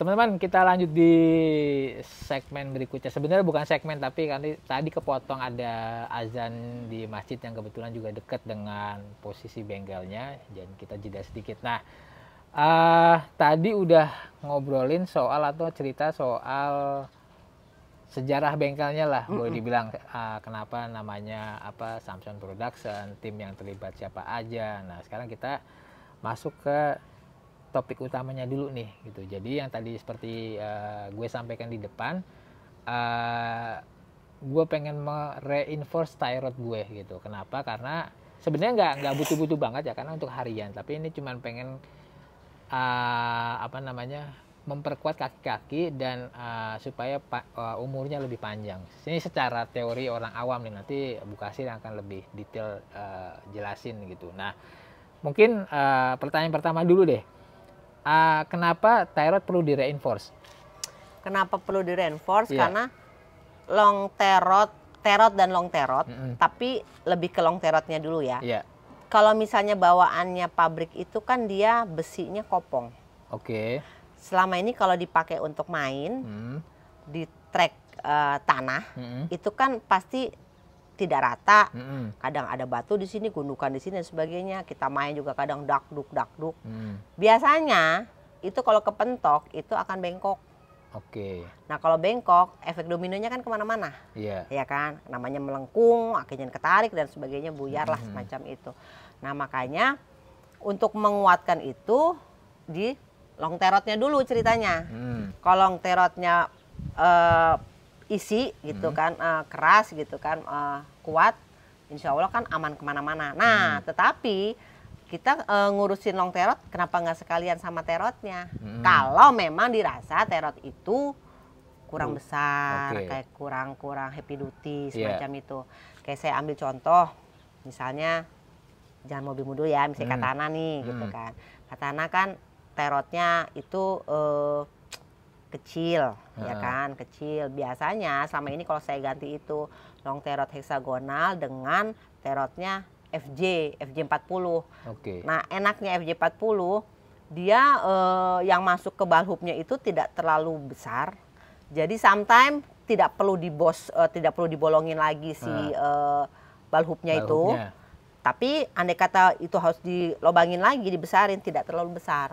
teman-teman, kita lanjut di segmen berikutnya. Sebenarnya bukan segmen, tapi tadi kepotong ada azan di masjid yang kebetulan juga dekat dengan posisi bengkelnya. Jadi kita jeda sedikit. Nah, tadi udah ngobrolin soal atau cerita soal sejarah bengkelnya lah, boleh dibilang kenapa namanya apa Samson Production, tim yang terlibat siapa aja. Nah, sekarang kita masuk ke topik utamanya dulu nih gitu. Jadi yang tadi seperti gue sampaikan di depan, gue pengen reinforce tie rod gue gitu. Kenapa? Karena sebenarnya nggak butuh-butuh banget ya, karena untuk harian. Tapi ini cuman pengen memperkuat kaki-kaki dan supaya umurnya lebih panjang. Ini secara teori orang awam nih, nanti Bu Kasir yang akan lebih detail jelasin gitu. Nah, mungkin pertanyaan pertama dulu deh. Kenapa tie rod perlu di-reinforce? Kenapa perlu di-reinforce? Karena long tie rod dan long tie rod, tapi lebih ke long tie rodnya dulu ya. Kalau misalnya bawaannya pabrik itu kan dia besinya kopong. Oke. Selama ini kalau dipakai untuk main di trek tanah, itu kan pasti tidak rata, kadang ada batu di sini, gundukan di sini dan sebagainya. Kita main juga kadang dakduk. Biasanya itu kalau kepentok itu akan bengkok. Oke. Nah kalau bengkok, efek dominonya kan kemana-mana, ya kan? Namanya melengkung, akhirnya ketarik dan sebagainya, buyar lah semacam itu. Nah makanya untuk menguatkan itu di long tie rodnya dulu ceritanya. Kalau long tie rodnya isi gitu kan, keras gitu kan, kuat, insya Allah kan aman kemana-mana. Nah tetapi kita ngurusin long tie rod, kenapa nggak sekalian sama tie rodnya? Kalau memang dirasa tie rod itu kurang besar, kayak kurang heavy duty semacam itu. Kayak saya ambil contoh, misalnya jangan mobil dulu ya, misalnya Katana nih gitu kan. Katana kan tie rodnya itu kecil, ya kan, kecil. Biasanya selama ini kalau saya ganti itu long tie rod heksagonal dengan tie rodnya FJ 40. Nah enaknya FJ 40 dia yang masuk ke balhubnya itu tidak terlalu besar, jadi sometimes tidak perlu dibolongin lagi si balhubnya itu. Tapi andai kata itu harus dilobangin lagi, dibesarin, tidak terlalu besar.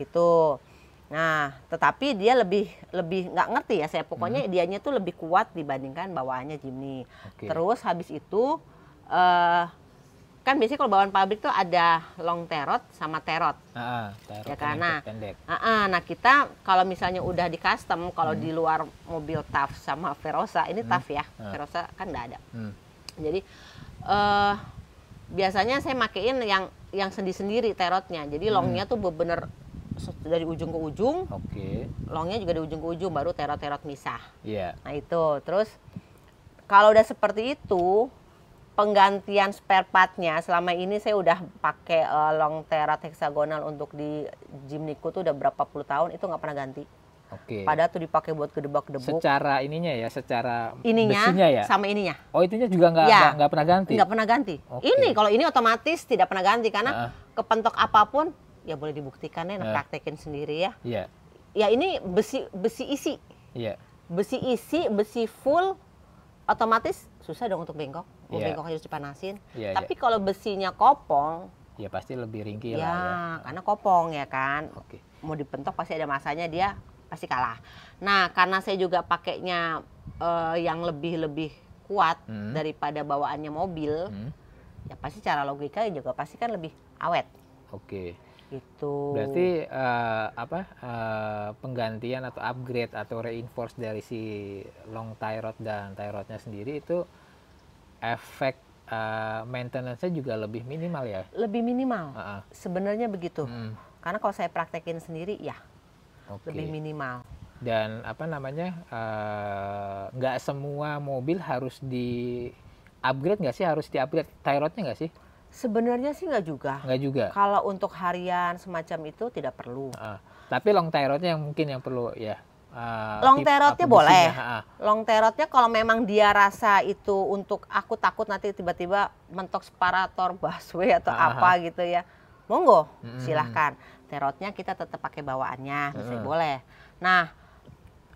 Gitu. Nah, tetapi dia lebih nggak ngerti ya saya, pokoknya dianya tuh lebih kuat dibandingkan bawaannya Jimny. Terus habis itu kan biasanya kalau bawaan pabrik tuh ada long tie rod sama tie rod. Ya karena nah kita kalau misalnya udah di custom, kalau di luar mobil TAF sama Verosa, ini TAF ya, Verosa kan nggak ada. Jadi biasanya saya makein yang sendiri tie rodnya. Jadi longnya tuh bener dari ujung ke ujung, longnya juga dari ujung ke ujung, baru tie rod misah. Nah itu, terus kalau udah seperti itu, penggantian spare partnya selama ini saya udah pakai long tie rod heksagonal untuk di Jimnyku tuh udah berapa puluh tahun, itu nggak pernah ganti. Padahal tuh dipakai buat gedebak-gedebuk. Secara ininya ya, secara ininya besinya ya? Sama ininya. Oh itunya juga nggak pernah ganti? Nggak pernah ganti. Ini kalau ini otomatis tidak pernah ganti karena kepentok apapun ya boleh dibuktikan ya, praktekin sendiri ya. Ya ini besi isi. Besi isi, besi full, otomatis susah dong untuk bengkok. Bengkok harus dipanasin. Tapi kalau besinya kopong, ya pasti lebih ringkih lah ya. Karena kopong ya kan. Mau dipentok pasti ada masanya, dia pasti kalah. Nah karena saya juga pakainya yang lebih kuat daripada bawaannya mobil, ya pasti secara logika juga pasti kan lebih awet. Gitu. Berarti penggantian atau upgrade atau reinforce dari si long tie rod dan tie rodnya sendiri itu efek maintenance-nya juga lebih minimal ya? Lebih minimal. Sebenarnya begitu. Karena kalau saya praktekin sendiri ya lebih minimal. Dan nggak semua mobil harus di upgrade nggak sih? Harus di upgrade tie rodnya nggak sih? Sebenarnya sih nggak juga. Nggak juga. Kalau untuk harian semacam itu tidak perlu. Tapi long tie rodnya yang mungkin yang perlu ya. Long tie rodnya boleh. Long tie rodnya kalau memang dia rasa itu untuk aku takut nanti tiba-tiba mentok separator busway atau apa gitu ya, monggo, silahkan. Terotnya kita tetap pakai bawaannya, bisa boleh. Nah,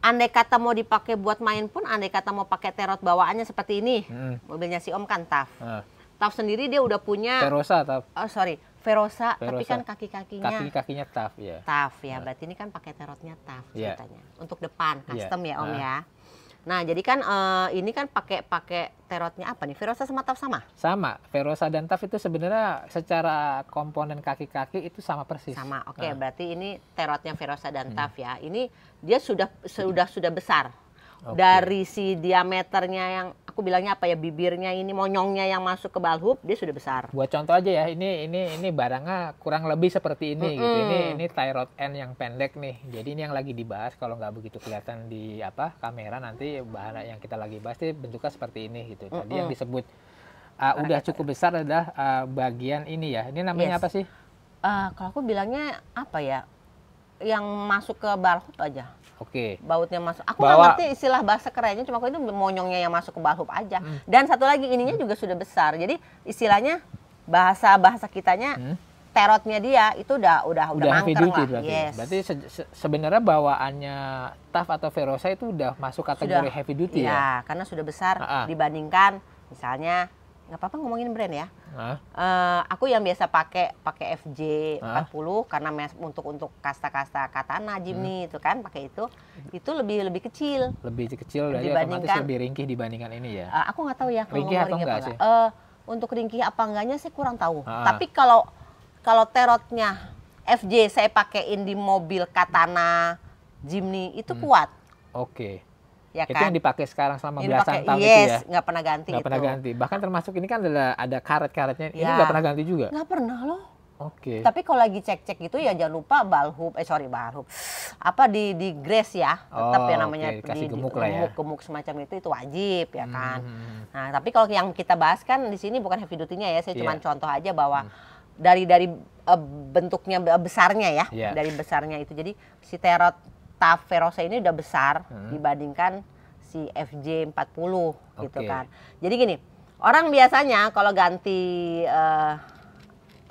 andai kata mau dipakai buat main pun, andai kata mau pakai terot bawaannya seperti ini, mobilnya si Om kan TAF. TAF sendiri dia udah punya Verosa TAF. Oh sorry, Verosa, tapi kan kaki-kakinya TAF ya. TAF ya, berarti ini kan pakai terotnya TAF ceritanya. Untuk depan custom ya Om ya. Nah, jadi kan ini kan pakai terotnya apa nih? Verosa sama TAF sama? Sama, Verosa dan TAF itu sebenarnya secara komponen kaki-kaki itu sama persis. Sama. Oke, berarti ini terotnya Verosa dan TAF ya. Ini dia sudah besar. Dari si diameternya yang aku bilangnya apa ya, bibirnya ini, monyongnya yang masuk ke balhub, dia sudah besar. Buat contoh aja ya, ini barangnya kurang lebih seperti ini gitu. Ini tie rod end yang pendek nih. Jadi ini yang lagi dibahas, kalau nggak begitu kelihatan di kamera, nanti bahan yang kita lagi bahas itu bentuknya seperti ini gitu. Tadi yang disebut udah cukup besar adalah bagian ini ya. Ini namanya apa sih? Kalau aku bilangnya apa ya? Yang masuk ke balhub aja. Oke. Bautnya masuk. Aku nggak ngerti istilah bahasa kerennya, cuma aku itu monyongnya yang masuk ke balhub aja. Dan satu lagi ininya juga sudah besar. Jadi istilahnya bahasa kitanya terotnya dia itu udah heavy mangker duty lah. berarti. Yes. Berarti sebenarnya bawaannya TAF atau Verosa itu udah masuk kategori heavy duty ya? Iya, karena sudah besar dibandingkan misalnya, nggak apa-apa ngomongin brand ya. Aku yang biasa pakai FJ 40 karena untuk kasta-kasta katana Jimny itu kan pakai itu lebih kecil. Lebih kecil dari otomatis lebih ringkih dibandingkan ini ya. Aku nggak tahu ya ringkih atau enggak sih? Untuk ringkih apa enggaknya saya kurang tahu. Tapi kalau terotnya FJ saya pakaiin di mobil katana Jimny itu kuat. Oke. Ya itu kan? yang dipakai sekarang selama belasan tahun itu ya? Nggak pernah ganti. Nggak pernah ganti. Bahkan termasuk ini kan ada karet-karetnya. Ini nggak pernah ganti juga? Nggak pernah loh. Oke. Tapi kalau lagi cek-cek gitu ya jangan lupa balhub. Apa di grace ya. Tetap ya namanya kasih gemuk lah ya. Gemuk semacam itu wajib ya kan. Nah tapi kalau yang kita bahas kan di sini bukan heavy duty-nya ya. Saya cuma contoh aja bahwa dari bentuknya besarnya ya. Dari besarnya itu. Jadi si terot TAF Verosa ini udah besar dibandingkan si FJ 40 gitu kan. Jadi gini, orang biasanya kalau ganti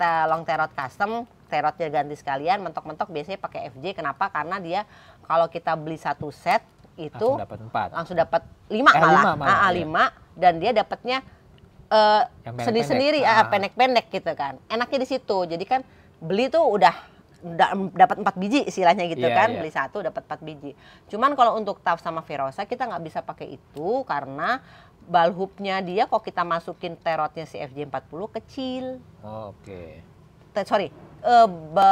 long terot custom, terotnya ganti sekalian, mentok-mentok biasanya pakai FJ. Kenapa? Karena dia kalau kita beli satu set itu langsung dapat 5 malah. 5 dan dia dapatnya sendiri-sendiri, pendek-pendek gitu kan. Enaknya di situ. Jadi kan beli tuh udah dapat 4 biji istilahnya gitu kan. Beli satu dapat 4 biji. Cuman kalau untuk TAF sama Verosa kita nggak bisa pakai itu karena balhubnya dia kalau kita masukin terotnya si FJ 40 kecil.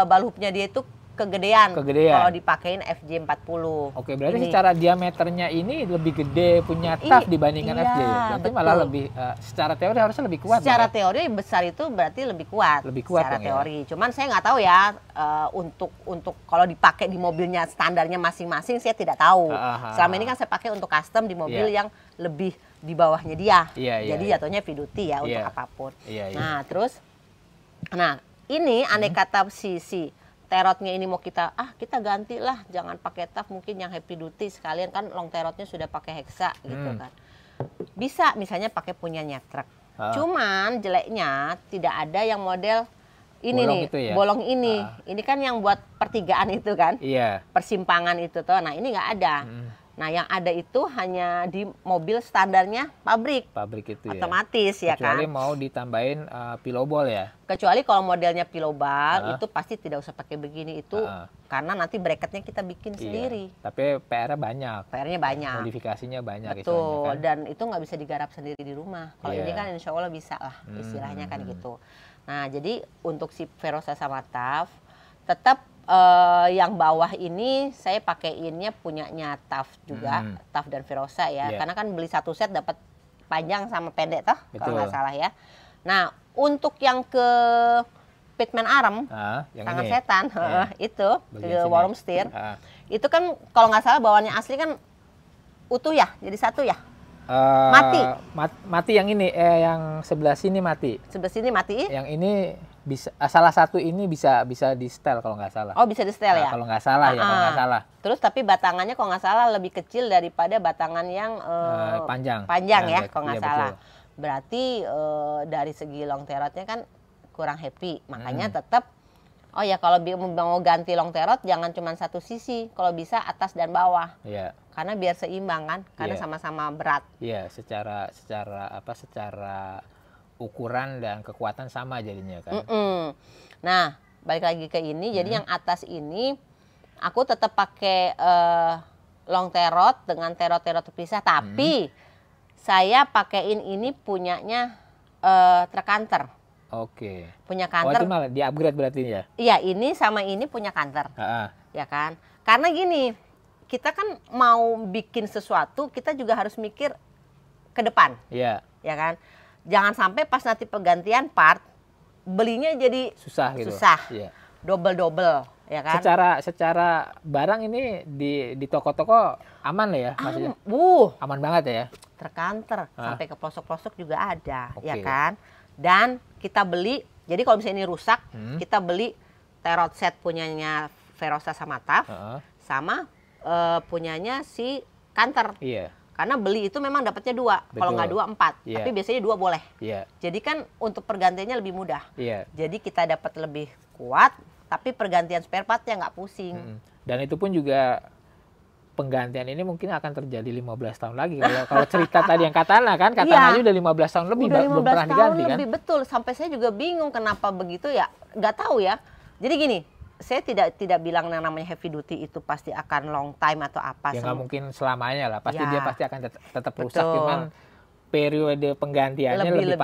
Balhubnya dia itu kegedean. Kalau dipakein FJ 40. Oke, berarti secara diameternya ini lebih gede punya TAF dibandingkan FJ. Berarti malah lebih secara teori harusnya lebih kuat. Secara teori besar itu berarti lebih kuat. Secara teori. Cuman saya nggak tahu ya untuk kalau dipakai di mobilnya standarnya masing-masing saya tidak tahu. Selama ini kan saya pakai untuk custom di mobil yang lebih di bawahnya dia. Jadi jatuhnya heavy duty ya untuk apapun. Nah, terus ini andai kata si terotnya ini mau kita ganti lah, jangan pakai TAF, mungkin yang heavy duty sekalian kan long terotnya sudah pakai hexa gitu kan. Bisa misalnya pakai punyanya truk. Cuman jeleknya tidak ada yang model ini bolong nih, bolong ini. Ini kan yang buat pertigaan itu kan. Persimpangan itu tuh. Nah, ini nggak ada. Nah, yang ada itu hanya di mobil standarnya pabrik itu otomatis ya kan. Kecuali mau ditambahin pilobol ya. Kecuali kalau modelnya pilobal itu pasti tidak usah pakai begini itu karena nanti bracketnya kita bikin sendiri. Tapi PR-nya banyak. Modifikasinya banyak. Betul. Kan? Dan itu nggak bisa digarap sendiri di rumah. Kalau ini kan insya Allah bisa lah istilahnya kan gitu. Nah, jadi untuk si Verosa sama TAF tetap yang bawah ini saya pakeinnya punyanya TAF juga, TAF dan Verosa ya. Karena kan beli satu set dapat panjang sama pendek toh, kalau nggak salah ya. Nah, untuk yang ke Pitman Arm, tangan setan, itu ke Warm Steer, itu kan kalau nggak salah bawaannya asli kan utuh ya, jadi satu ya. Mati yang ini, yang sebelah sini mati. Sebelah sini mati. Yang ini bisa, salah satu ini bisa di setel kalau nggak salah. Oh, bisa di setel ya? Kalau nggak salah ya, kalau nggak salah. Terus tapi batangannya kalau nggak salah lebih kecil daripada batangan yang panjang ya, kalau nggak salah. Berarti dari segi long terotnya kan kurang happy. Makanya tetap Oh ya, kalau mau ganti long terot jangan cuma satu sisi, kalau bisa atas dan bawah. Iya. Karena biar seimbang kan, karena sama-sama berat. Iya, secara ukuran dan kekuatan sama jadinya kan. Nah, balik lagi ke ini, jadi yang atas ini aku tetap pakai long terot dengan terot-terot terpisah, tapi saya pakaiin ini punyanya Trekanter. Oke. Punya kanter. Oh, itu malah di-upgrade berarti ya? Iya, ini sama ini punya kanter. Ya kan? Karena gini, kita kan mau bikin sesuatu, kita juga harus mikir ke depan. Iya. Ya kan? Jangan sampai pas nanti pergantian part, belinya jadi susah gitu. Iya. Double-double, ya kan? Secara barang ini di toko-toko aman lah ya maksudnya? Aman banget ya? Trekanter, sampai ke pelosok-pelosok juga ada, ya kan? Dan kita beli, jadi kalau misalnya ini rusak, kita beli terot set punyanya Verosa sama TAF, sama punyanya si Kanter. Iya. Karena beli itu memang dapatnya 2, kalau nggak 2 4, tapi biasanya 2 boleh. Iya. Jadi kan untuk pergantiannya lebih mudah. Iya. Jadi kita dapat lebih kuat, tapi pergantian spare partnya nggak pusing. Dan itu pun juga penggantian ini mungkin akan terjadi 15 tahun lagi. Kalau cerita tadi yang Katana kan, Katana aja udah 15 tahun lebih, belum pernah diganti kan? Lebih, betul. Sampai saya juga bingung kenapa begitu ya, nggak tahu ya. Jadi gini, saya tidak bilang yang namanya heavy duty itu pasti akan long time atau apa. Ya nggak mungkin selamanya lah, pasti dia pasti akan tetap rusak. Cuman periode penggantiannya lebih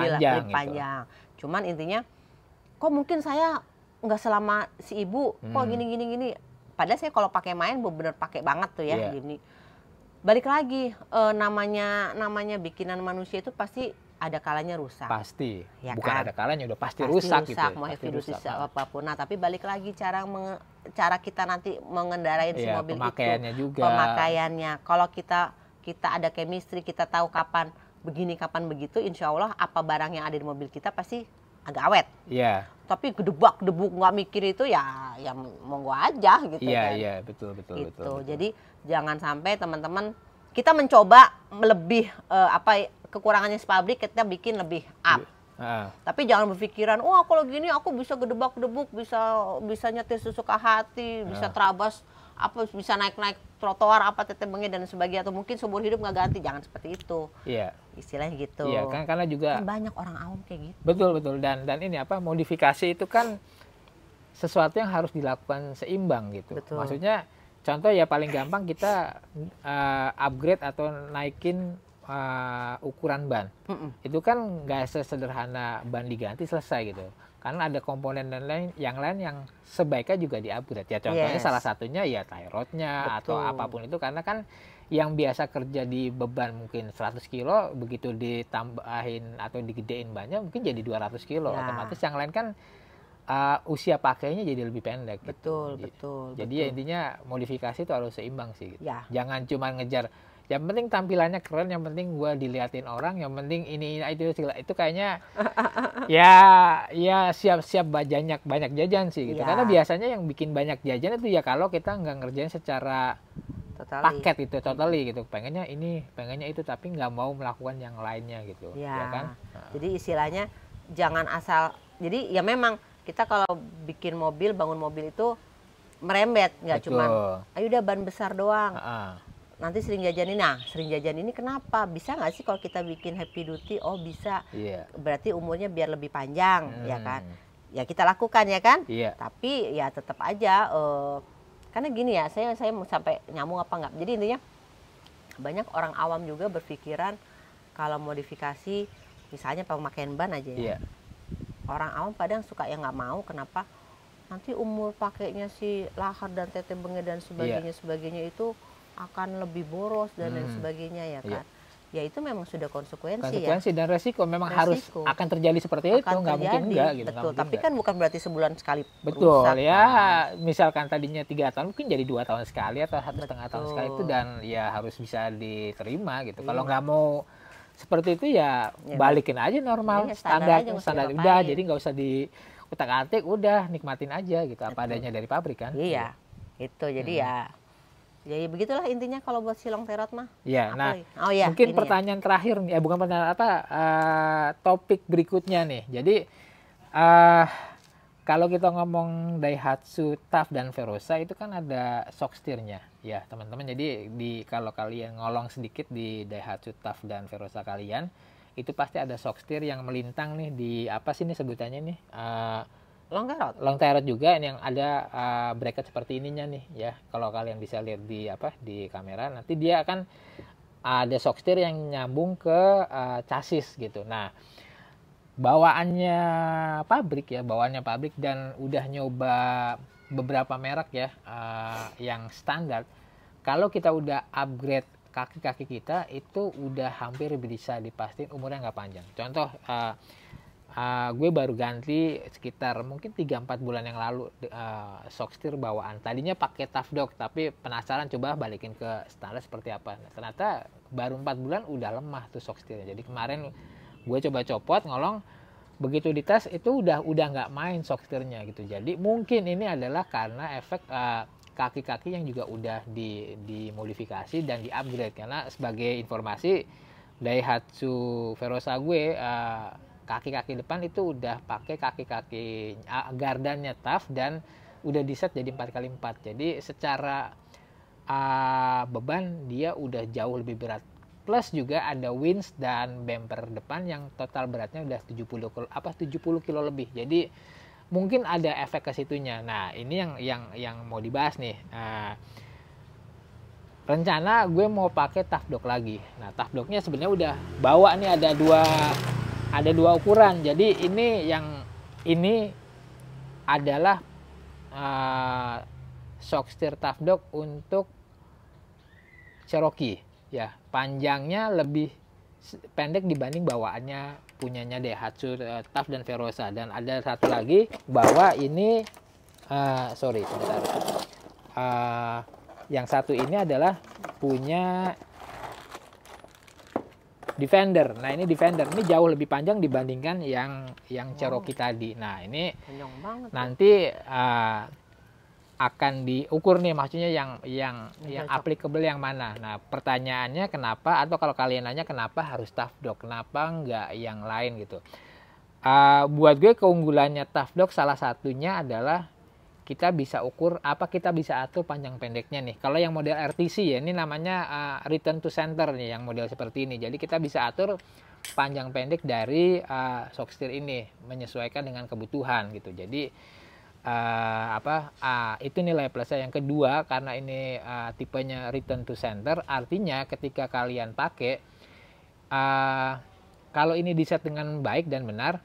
panjang. Cuman intinya, kok mungkin saya nggak selama si ibu, kok gini. Padahal saya kalau pakai main bener-bener pakai banget tuh ya gini. Balik lagi namanya bikinan manusia itu pasti ada kalanya rusak. Pasti. Ya bukan kan? Ada kalanya udah pasti rusak gitu. Mau heavy duty apapun. Nah, tapi balik lagi cara kita nanti mengendarai si mobil pemakaiannya itu. Juga. Pemakaiannya. Kalau kita ada chemistry, kita tahu kapan begini, kapan begitu, insya Allah apa barang yang ada di mobil kita pasti agak awet. Iya. Tapi gedebuk nggak mikir itu ya monggo aja gitu kan. Iya, betul. Jadi jangan sampai teman-teman kita mencoba lebih kekurangannya pabrik kita bikin lebih up. Tapi jangan berpikiran, kalau gini aku bisa gedebak-gedebuk, bisa nyetir sesuka hati, bisa terabas, bisa naik trotoar tetebengnya dan sebagainya, atau mungkin seumur hidup nggak ganti. Jangan seperti itu. Iya. Istilahnya gitu. Iya, kan karena juga banyak orang awam kayak gitu. Betul. Dan ini modifikasi itu kan sesuatu yang harus dilakukan seimbang gitu. Betul. Maksudnya contoh ya paling gampang kita upgrade atau naikin ukuran ban. Itu kan nggak sesederhana ban diganti selesai gitu. Karena ada komponen dan yang lain yang sebaiknya juga di-upgrade. Ya contohnya salah satunya ya tie rodnya atau apapun itu, karena kan yang biasa kerja di beban mungkin 100 kilo, begitu ditambahin atau digedein banyak mungkin jadi 200 kilo. Otomatis yang lain kan usia pakainya jadi lebih pendek. Betul. Jadi ya intinya modifikasi itu harus seimbang sih gitu. Ya. Jangan cuma ngejar yang penting tampilannya keren, yang penting gua diliatin orang, yang penting ini itu kayaknya ya siap-siap banyak jajan sih gitu. Karena biasanya yang bikin banyak jajan itu ya kalau kita nggak ngerjain secara paket itu totally gitu. Pengennya ini, pengennya itu, tapi nggak mau melakukan yang lainnya gitu. Ya kan? Jadi istilahnya jangan asal. Jadi ya memang kita kalau bikin mobil, bangun mobil itu merembet, nggak cuma ayo udah ban besar doang. Nanti sering jajan ini kenapa? Bisa nggak sih kalau kita bikin heavy duty? Oh bisa. Berarti umurnya biar lebih panjang, ya kan? Ya kita lakukan ya kan? Tapi ya tetap aja karena gini ya, saya mau sampai nyambung apa enggak. Jadi intinya banyak orang awam juga berpikiran kalau modifikasi misalnya pemakaian ban aja ya. Orang awam kadang suka yang nggak mau, kenapa? Nanti umur pakainya si lahar dan tetebengnya dan sebagainya itu akan lebih boros dan lain sebagainya ya kan. Ya itu memang sudah konsekuensi dan resiko memang harus akan terjadi seperti itu, nggak mungkin enggak gitu. Betul, tapi kan bukan berarti sebulan sekali betul rusak, ya kan? Misalkan tadinya 3 tahun mungkin jadi 2 tahun sekali atau 1,5 tahun sekali itu, dan ya harus bisa diterima gitu. Kalau nggak mau seperti itu ya balikin aja normal, standar udah, jadi nggak usah diutak-atik, udah nikmatin aja gitu apa adanya dari pabrik kan. Iya. Itu jadi ya begitulah intinya kalau buat si long terot mah. Iya, nah mungkin pertanyaan terakhir nih, bukan pertanyaan topik berikutnya nih. Jadi kalau kita ngomong Daihatsu TAF dan Verosa itu kan ada shock steer-nya ya teman-teman. Jadi kalau kalian ngolong sedikit di Daihatsu TAF dan Verosa kalian, itu pasti ada shock steer yang melintang nih di apa sih nih sebutannya nih? Long tie rod juga yang ada bracket seperti ininya nih ya. Kalau kalian bisa lihat di kamera, nanti dia akan ada shock steer yang nyambung ke chassis gitu. Nah, bawaannya pabrik dan udah nyoba beberapa merek ya yang standar. Kalau kita udah upgrade kaki-kaki kita itu udah hampir bisa dipastiin umurnya nggak panjang. Contoh gue baru ganti sekitar mungkin 3-4 bulan yang lalu shock steer bawaan. Tadinya pakai Tough Dog tapi penasaran coba balikin ke standar seperti apa. Nah, ternyata baru 4 bulan udah lemah tuh shock steer. Jadi kemarin gue coba copot ngolong, begitu dites itu udah nggak main shock steer-nya gitu. Jadi mungkin ini adalah karena efek kaki-kaki yang juga udah dimodifikasi dan di-upgrade. Karena sebagai informasi Daihatsu Verosa gue kaki-kaki depan itu udah pakai kaki-kaki gardannya Tough dan udah di-set jadi 4x4. Jadi secara beban dia udah jauh lebih berat. Plus juga ada winch dan bumper depan yang total beratnya udah 70 kilo lebih. Jadi mungkin ada efek ke situnya. Nah, ini yang mau dibahas nih. Rencana gue mau pakai Tough Dog lagi. Nah, Tough Dog-nya sebenarnya udah bawa nih ada dua ukuran. Jadi ini adalah shock steer Tough Dog untuk Cherokee. Ya, panjangnya lebih pendek dibanding bawaannya punyanya Daihatsu TAF dan Verosa. Dan ada satu lagi bahwa ini yang satu ini adalah punya Defender. Nah, ini Defender ini jauh lebih panjang dibandingkan yang Cherokee tadi. Nah, ini nanti akan diukur nih, maksudnya yang applicable yang mana. Nah, pertanyaannya kenapa, atau kalau kalian nanya kenapa harus Tough Dog, kenapa nggak yang lain gitu. Buat gue keunggulannya Tough Dog salah satunya adalah kita bisa ukur kita bisa atur panjang pendeknya nih. Kalau yang model RTC ya, ini namanya return to center nih yang model seperti ini. Jadi kita bisa atur panjang pendek dari shock steer ini menyesuaikan dengan kebutuhan gitu. Jadi itu nilai plusnya. Yang kedua, karena ini tipenya return to center, artinya ketika kalian pakai kalau ini diset dengan baik dan benar,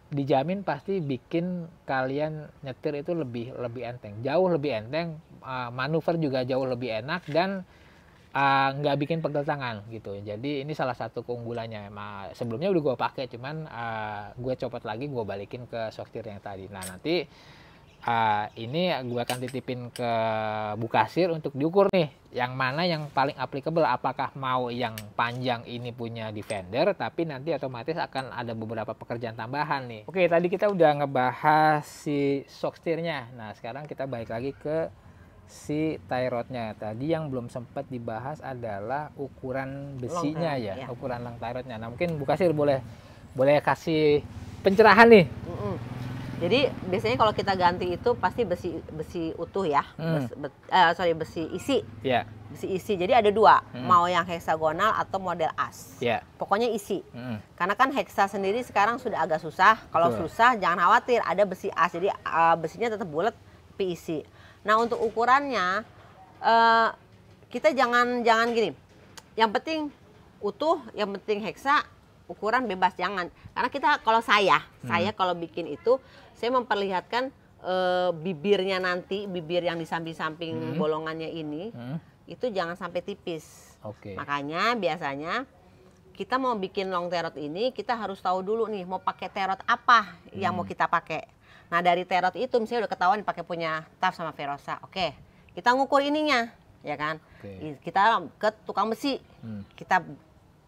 dijamin pasti bikin kalian nyetir itu lebih enteng, jauh lebih enteng, manuver juga jauh lebih enak dan nggak bikin pegel tangan gitu. Jadi ini salah satu keunggulannya. Sebelumnya udah gue pakai, cuman gue copot lagi, gue balikin ke shock steer yang tadi. Nah, nanti ini gue akan titipin ke Bukasir untuk diukur nih, yang mana yang paling applicable. Apakah mau yang panjang ini punya Defender, tapi nanti otomatis akan ada beberapa pekerjaan tambahan nih. Oke, tadi kita udah ngebahas si shock steer-nya. Nah, sekarang kita balik lagi ke si tie rod-nya. Tadi yang belum sempat dibahas adalah ukuran besinya ya, ukuran long tie rod-nya. Nah, mungkin Bukasir boleh kasih pencerahan nih. Jadi biasanya kalau kita ganti itu pasti besi utuh ya, besi isi. Yeah. Besi isi. Jadi ada dua, mau yang heksagonal atau model as. Yeah. Pokoknya isi. Karena kan heksa sendiri sekarang sudah agak susah. Kalau susah jangan khawatir, ada besi as. Jadi besinya tetap bulat tapi isi. Nah, untuk ukurannya kita jangan gini. Yang penting utuh, yang penting heksa. Ukuran bebas jangan, karena kita kalau saya kalau bikin itu saya memperlihatkan bibirnya nanti, bibir yang di samping-samping bolongannya ini itu jangan sampai tipis. Makanya biasanya kita mau bikin long tie rod ini kita harus tahu dulu nih mau pakai tie rod apa yang mau kita pakai. Nah, dari tie rod itu misalnya udah ketahuan pakai punya Tough sama Verosa. Oke, kita ngukur ininya ya kan. Kita ke tukang besi, kita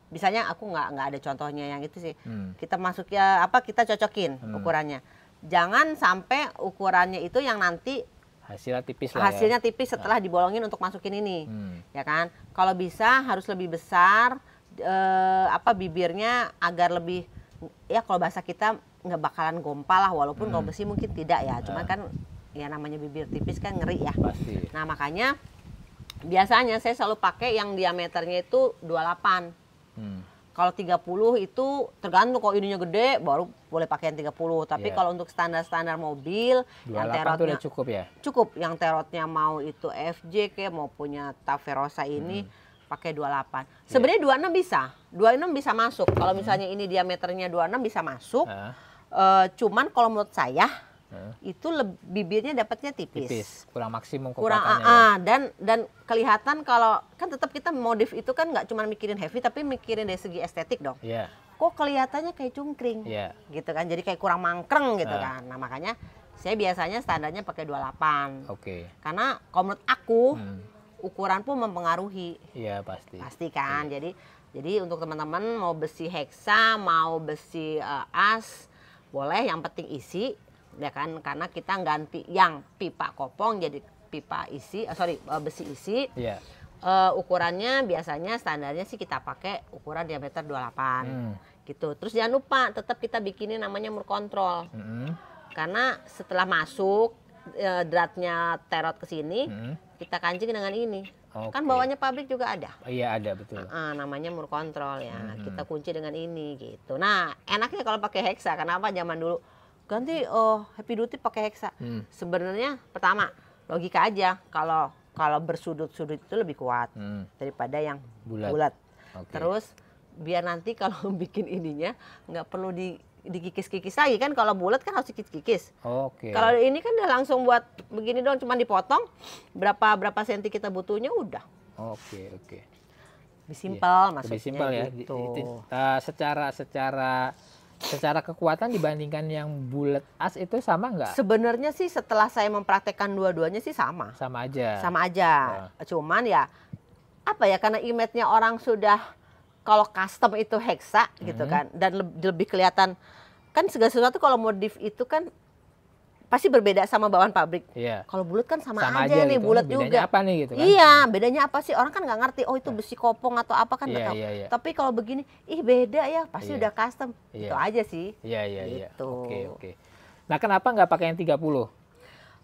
misalnya aku nggak ada contohnya yang itu sih. Kita masuk kita cocokin ukurannya. Jangan sampai ukurannya itu yang nanti hasilnya tipis lah. Hasilnya tipis setelah dibolongin untuk masukin ini. Ya kan? Kalau bisa harus lebih besar bibirnya agar lebih, ya kalau bahasa kita nggak bakalan gompal lah, walaupun kalau besi mungkin tidak ya, cuman kan ya namanya bibir tipis kan ngeri ya. Pasti. Nah makanya biasanya saya selalu pakai yang diameternya itu 28. Kalau 30 itu tergantung, kalau ininya gede baru boleh pakai yang 30. Tapi kalau untuk standar-standar mobil yang terotnya udah cukup ya? Cukup, yang terotnya mau itu FJ kayak mau punya Taverosa ini pakai 28. Sebenarnya 26 bisa. 26 bisa masuk. Kalau misalnya ini diameternya 26 bisa masuk. Cuman kalau menurut saya itu bibirnya dapatnya tipis. Kurang maksimum kekuatannya. Dan kelihatan kalau kan tetap kita modif itu kan nggak cuma mikirin heavy tapi mikirin dari segi estetik dong. Kok kelihatannya kayak cungkring, gitu kan? Jadi kayak kurang mangkreng gitu kan. Nah makanya saya biasanya standarnya pakai 28. Karena kalau menurut aku ukuran pun mempengaruhi. Iya pasti. Pasti kan. Jadi untuk teman-teman mau besi hexa, mau besi as, boleh. Yang penting isi. Ya kan, karena kita ganti yang pipa kopong jadi pipa isi, besi isi. Ukurannya biasanya standarnya sih kita pakai ukuran diameter 28 gitu. Terus jangan lupa tetap kita bikinin namanya mur kontrol. Karena setelah masuk dratnya terot ke sini, kita kancing dengan ini. Kan bawahnya pabrik juga ada. Iya ada, betul. Namanya mur kontrol ya. Kita kunci dengan ini gitu. Nah enaknya kalau pakai hexa, kenapa zaman dulu ganti Happy Duty pakai hexa? Sebenarnya pertama logika aja, kalau bersudut-sudut itu lebih kuat daripada yang bulat. Terus biar nanti kalau bikin ininya nggak perlu dikikis-kikis lagi kan, kalau bulat kan harus dikikis. Kalau ini kan udah langsung buat begini dong, cuma dipotong berapa senti kita butuhnya udah. Lebih simpel maksudnya. Lebih simpel ya. Gitu. Secara kekuatan dibandingkan yang bulat as itu sama nggak? Sebenarnya sih setelah saya mempraktekkan dua-duanya sih sama. Sama aja. Sama aja. Cuman ya apa ya, karena image-nya orang sudah kalau custom itu hexa gitu kan, dan lebih kelihatan kan segala sesuatu kalau modif itu kan pasti berbeda sama bawaan pabrik. Kalau bulat kan sama aja nih, gitu. bulat Bedanya juga. Apa nih gitu kan? Iya, bedanya apa sih? Orang kan nggak ngerti. Oh itu besi kopong atau apa kan nggak tahu. Tapi kalau begini, beda ya, pasti udah custom. Itu aja sih. Iya. Gitu. Oke. Nah kenapa nggak pakai yang 30?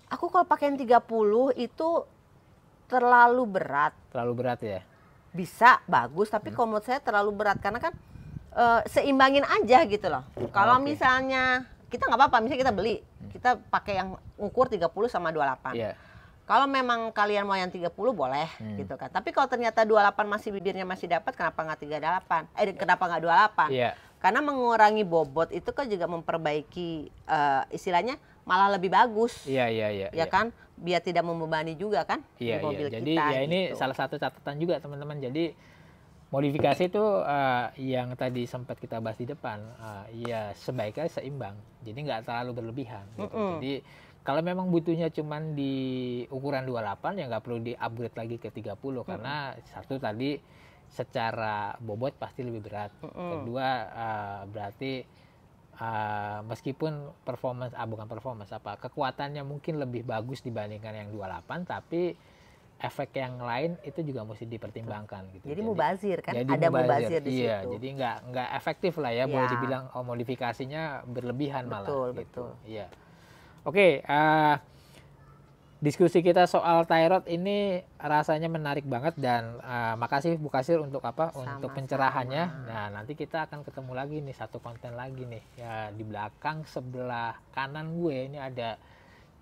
Aku kalau pakai yang 30 itu terlalu berat. Terlalu berat ya? Bisa, bagus. Tapi kalau menurut saya terlalu berat. Karena kan seimbangin aja gitu loh. Kalau misalnya kita nggak apa-apa, misalnya kita beli, kita pakai yang ukur 30 sama 28. Kalau memang kalian mau yang 30 boleh gitu kan. Tapi kalau ternyata 28 masih bibirnya masih dapat, kenapa nggak 38? Kenapa nggak 28? Karena mengurangi bobot itu kan juga memperbaiki istilahnya malah lebih bagus. Ya kan? Biar tidak membebani juga kan di mobil kita. Jadi ya ini salah satu catatan juga teman-teman. Jadi modifikasi itu yang tadi sempat kita bahas di depan, ya sebaiknya seimbang, jadi nggak terlalu berlebihan. Gitu. Jadi kalau memang butuhnya cuman di ukuran 28 ya nggak perlu di-upgrade lagi ke 30 karena satu tadi secara bobot pasti lebih berat. Kedua berarti meskipun kekuatannya mungkin lebih bagus dibandingkan yang 28, tapi efek yang lain itu juga mesti dipertimbangkan gitu. Jadi mubazir kan, ada mubazir di situ. Iya, jadi nggak efektif lah ya, boleh dibilang modifikasinya berlebihan malah. Betul. Iya. Oke, diskusi kita soal tie rod ini rasanya menarik banget dan makasih Bu Kasir untuk untuk pencerahannya. Nah, nanti kita akan ketemu lagi nih, satu konten lagi nih. Ya, di belakang sebelah kanan gue ini ada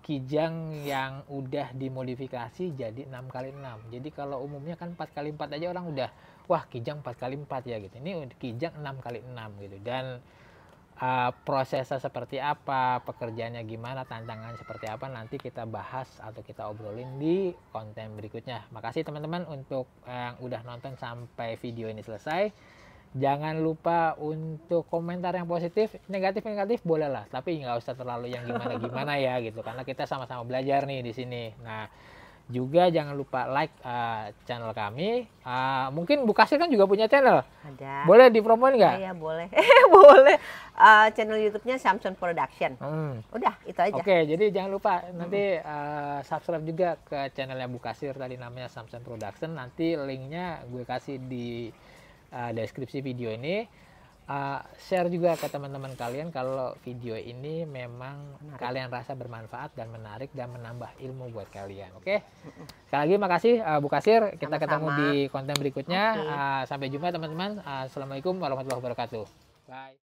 Kijang yang udah dimodifikasi jadi 6x6. Jadi kalau umumnya kan 4x4 aja orang udah, wah Kijang 4x4 ya gitu. Ini Kijang 6x6 gitu. Dan prosesnya seperti apa, pekerjaannya gimana, tantangan seperti apa, nanti kita bahas atau kita obrolin di konten berikutnya. Makasih teman-teman untuk yang udah nonton sampai video ini selesai. Jangan lupa untuk komentar yang positif, negatif boleh lah, tapi nggak usah terlalu yang gimana ya gitu, karena kita sama-sama belajar nih di sini. Nah, juga jangan lupa like channel kami. Mungkin Bu Kasir kan juga punya channel. Ada. Boleh dipromoin nggak? Iya boleh. Boleh. Channel YouTube-nya Samson Production. Udah itu aja. Oke, jadi jangan lupa nanti subscribe juga ke channelnya Bu Kasir tadi namanya Samson Production. Nanti linknya gue kasih di deskripsi video ini. share juga ke teman-teman kalian kalau video ini memang kalian rasa bermanfaat dan menarik dan menambah ilmu buat kalian. Oke. Sekali lagi makasih Bu Kasir. Kita ketemu di konten berikutnya. Sampai jumpa teman-teman. Assalamualaikum warahmatullahi wabarakatuh. Bye.